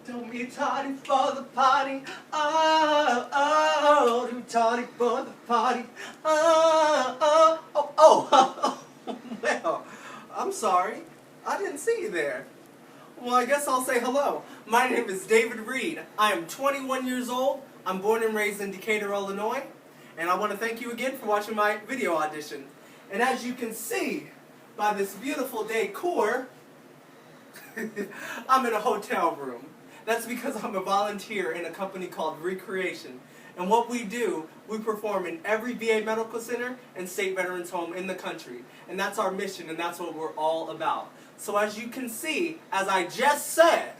Don't be tardy for the party. Oh, oh, too tardy for the party. Oh, oh, oh, oh. Well, I'm sorry. I didn't see you there. Well, I guess I'll say hello. My name is David Reed. I am 21 years old. I'm born and raised in Decatur, Illinois. And I want to thank you again for watching my video audition. And as you can see by this beautiful decor, I'm in a hotel room. That's because I'm a volunteer in a company called Recreation. And what we do, we perform in every VA medical center and state veterans home in the country. And that's our mission, and that's what we're all about. So as you can see, as I just said,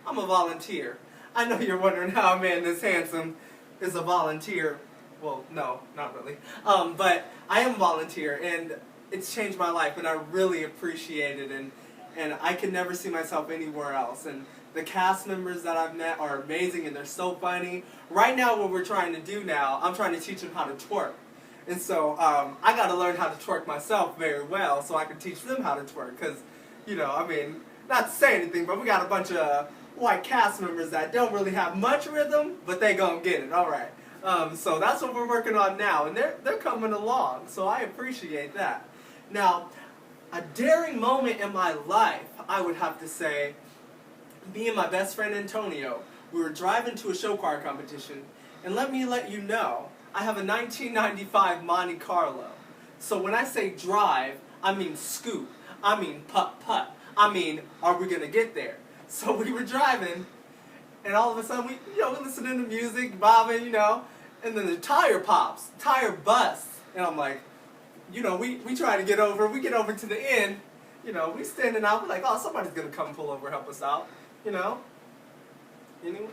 I'm a volunteer. I know you're wondering how a man this handsome is a volunteer. Well, no, not really. But I am a volunteer, and it's changed my life, and I really appreciate it. And I can never see myself anywhere else. And the cast members that I've met are amazing, and they're so funny. Right now, what we're trying to do now, I'm trying to teach them how to twerk. And so I got to learn how to twerk myself very well so I can teach them how to twerk. Because, you know, I mean, not to say anything, but we got a bunch of white cast members that don't really have much rhythm, but they gonna get it, all right. So that's what we're working on now, and they're coming along, so I appreciate that. Now, a daring moment in my life, I would have to say, me and my best friend Antonio, we were driving to a show choir competition, and let you know, I have a 1995 Monte Carlo. So when I say drive, I mean scoot, I mean putt-putt, I mean, are we gonna get there? So we were driving, and all of a sudden we're listening to music, bobbing, and then the tire pops, tire busts, and I'm like, we try to get over, we get over to the end, we standing out, we're like, oh, somebody's gonna come pull over, help us out, Anyone?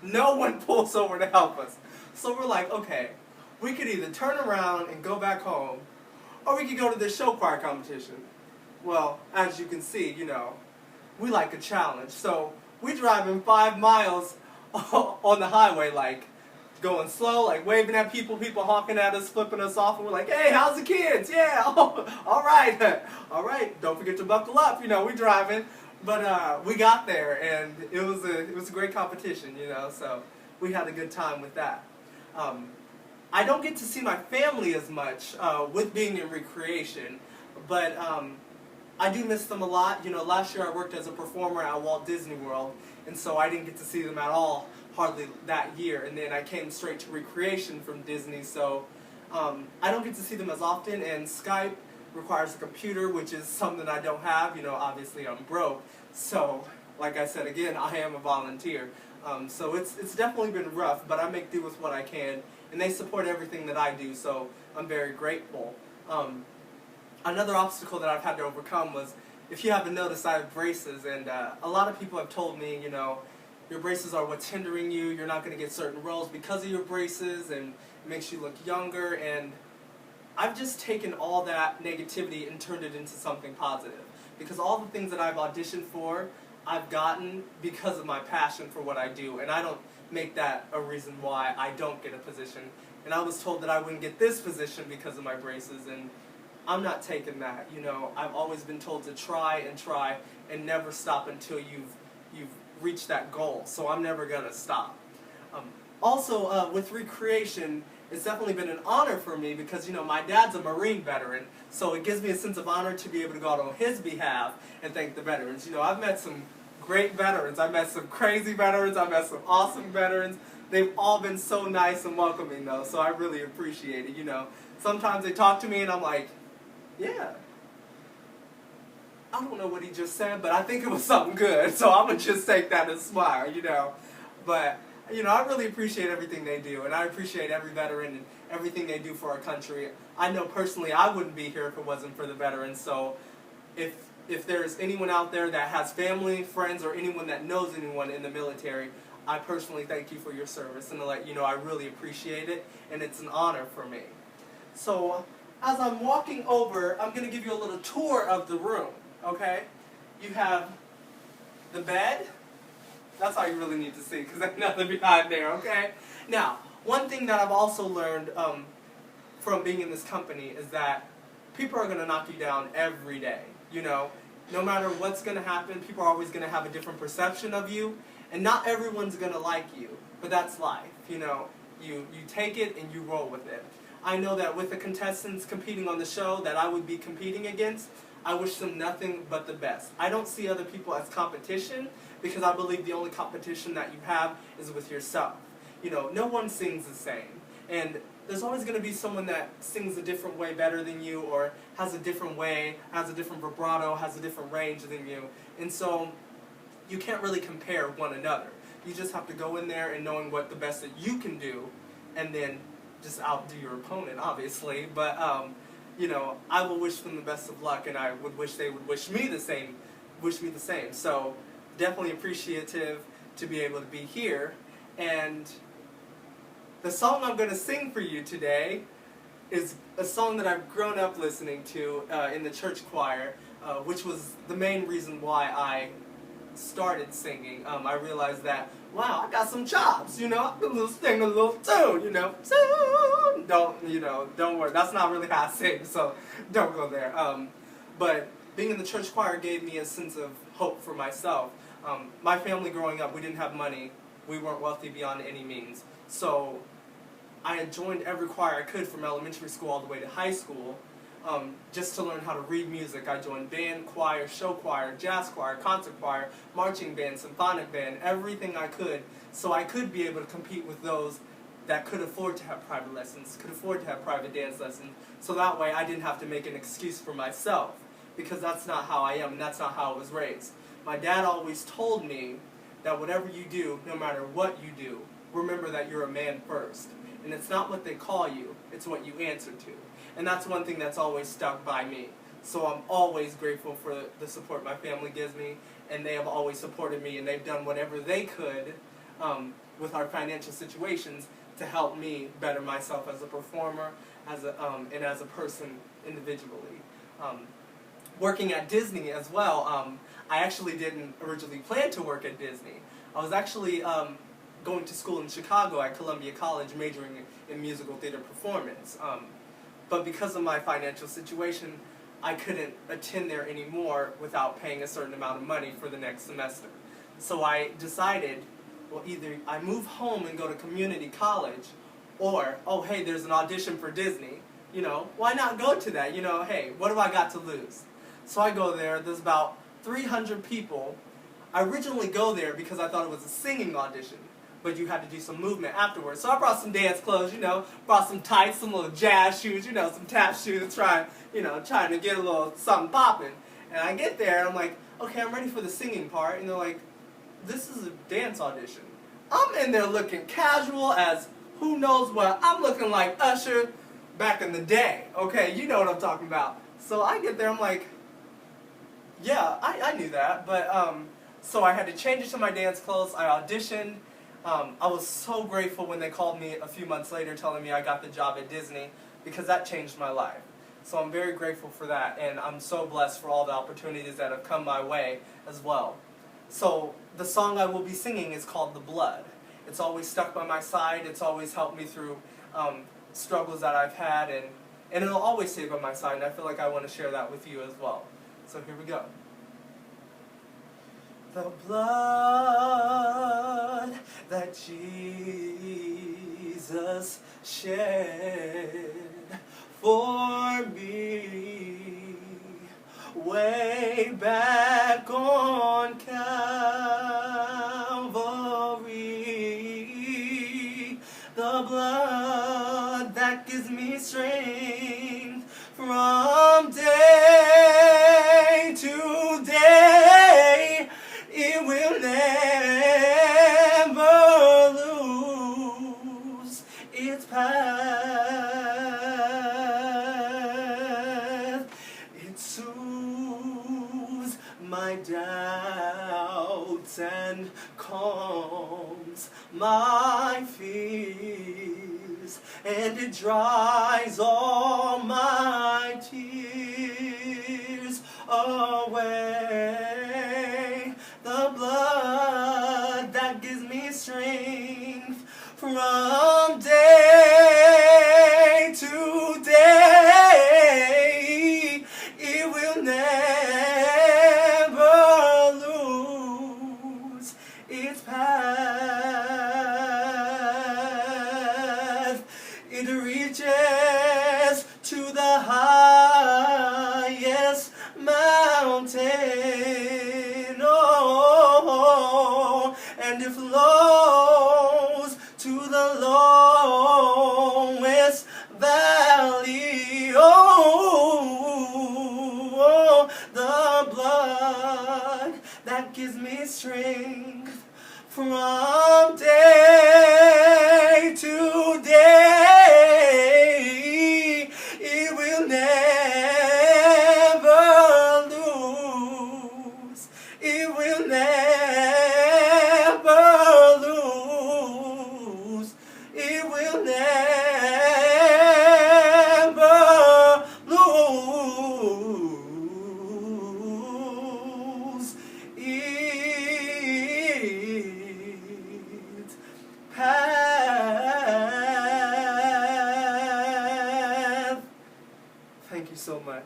No one pulls over to help us. So we're like, okay, we could either turn around and go back home, or we could go to this show choir competition. Well, as you can see, we like a challenge. So we driving 5 miles on the highway, like going slow, like waving at people honking at us, flipping us off, and we're like, hey, how's the kids? Yeah, oh, all right, don't forget to buckle up, we driving. But we got there, and it was a great competition, so we had a good time with that. I don't get to see my family as much with being in Recreation, but I do miss them a lot. Last year I worked as a performer at Walt Disney World, and so I didn't get to see them at all hardly that year. And then I came straight to Recreation from Disney, so I don't get to see them as often, and Skype requires a computer, which is something I don't have. Obviously I'm broke. So, like I said again, I am a volunteer. So it's definitely been rough, but I make do with what I can, and they support everything that I do, so I'm very grateful. Another obstacle that I've had to overcome was, if you haven't noticed, I have braces, and a lot of people have told me, your braces are what's hindering you, you're not going to get certain roles because of your braces, and it makes you look younger, and I've just taken all that negativity and turned it into something positive. Because all the things that I've auditioned for, I've gotten because of my passion for what I do, and I don't make that a reason why I don't get a position. And I was told that I wouldn't get this position because of my braces, and I'm not taking that. I've always been told to try and never stop until you've reached that goal. So I'm never gonna stop. Also, with Recreation, it's definitely been an honor for me because, my dad's a Marine veteran, so it gives me a sense of honor to be able to go out on his behalf and thank the veterans. I've met some great veterans. I've met some crazy veterans. I've met some awesome veterans. They've all been so nice and welcoming, though, so I really appreciate it, Sometimes they talk to me and I'm like, yeah, I don't know what he just said, but I think it was something good, so I'm going to just take that and smile, But I really appreciate everything they do, and I appreciate every veteran and everything they do for our country. I know personally I wouldn't be here if it wasn't for the veterans, so if there's anyone out there that has family, friends, or anyone that knows anyone in the military, I personally thank you for your service, and to let you know I really appreciate it, and it's an honor for me. So, as I'm walking over, I'm going to give you a little tour of the room, okay? You have the bed. That's all you really need to see, because there's nothing behind there, okay? Now, one thing that I've also learned from being in this company is that people are going to knock you down every day, No matter what's going to happen, people are always going to have a different perception of you, And not everyone's going to like you, but that's life. You know, you take it and you roll with it. I know that with the contestants competing on the show that I would be competing against, I wish them nothing but the best. I don't see other people as competition because I believe the only competition that you have is with yourself. You know, no one sings the same. And there's always going to be someone that sings a different way better than you, or has a different way, has a different vibrato, has a different range than you. And so you can't really compare one another. You just have to go in there and knowing what the best that you can do, and then just outdo your opponent, obviously. But, you know, I will wish them the best of luck, and I would wish they would wish me the same. So definitely appreciative to be able to be here. And the song I'm going to sing for you today is a song that I've grown up listening to in the church choir, which was the main reason why I started singing. I realized that, wow, I got some chops, you know, I can sing a little tune, you know, tune. Don't worry, that's not really how I sing, so don't go there. But being in the church choir gave me a sense of hope for myself. My family growing up, we didn't have money, we weren't wealthy beyond any means, so I had joined every choir I could from elementary school all the way to high school, just to learn how to read music. I joined band, choir, show choir, jazz choir, concert choir, marching band, symphonic band, everything I could, so I could be able to compete with those that could afford to have private lessons, could afford to have private dance lessons, so that way I didn't have to make an excuse for myself, because that's not how I am, and that's not how I was raised. My dad always told me that whatever you do, no matter what you do, remember that you're a man first. And it's not what they call you, it's what you answer to. And that's one thing that's always stuck by me. So I'm always grateful for the support my family gives me, and they have always supported me, and they've done whatever they could with our financial situations to help me better myself as a performer, and as a person individually. Working at Disney as well, I actually didn't originally plan to work at Disney. I was actually going to school in Chicago at Columbia College, majoring in musical theater performance. But because of my financial situation, I couldn't attend there anymore without paying a certain amount of money for the next semester. So I decided, well, either I move home and go to community college, or, oh, hey, there's an audition for Disney. You know, why not go to that? You know, hey, what have I got to lose? So I go there, there's about 300 people. I originally go there because I thought it was a singing audition, but you had to do some movement afterwards. So I brought some dance clothes, you know, brought some tights, some little jazz shoes, you know, some tap shoes, trying to get a little something popping. And I get there, and I'm like, okay, I'm ready for the singing part. And they're like, this is a dance audition. I'm in there looking casual as who knows what. I'm looking like Usher back in the day. Okay, you know what I'm talking about. So I get there, I'm like, yeah, I knew that. But, so I had to change it to my dance clothes. I auditioned. I was so grateful when they called me a few months later telling me I got the job at Disney, because that changed my life. So I'm very grateful for that, and I'm so blessed for all the opportunities that have come my way as well. So the song I will be singing is called The Blood. It's always stuck by my side. It's always helped me through struggles that I've had, and it'll always stay by my side, and I feel like I want to share that with you as well. So here we go. The blood that Jesus shed for me way back on Calvary. The blood that gives me strength from day to day. It will never lose its path. It soothes my doubts and calms my fears, and it dries all my tears away. The blood that gives me strength from day to day, it will never lose its power. and it flows to the lowest valley. Oh, the blood that gives me strength from day to day, it will never lose. It will never lose. It will never lose. It hath. Thank you so much.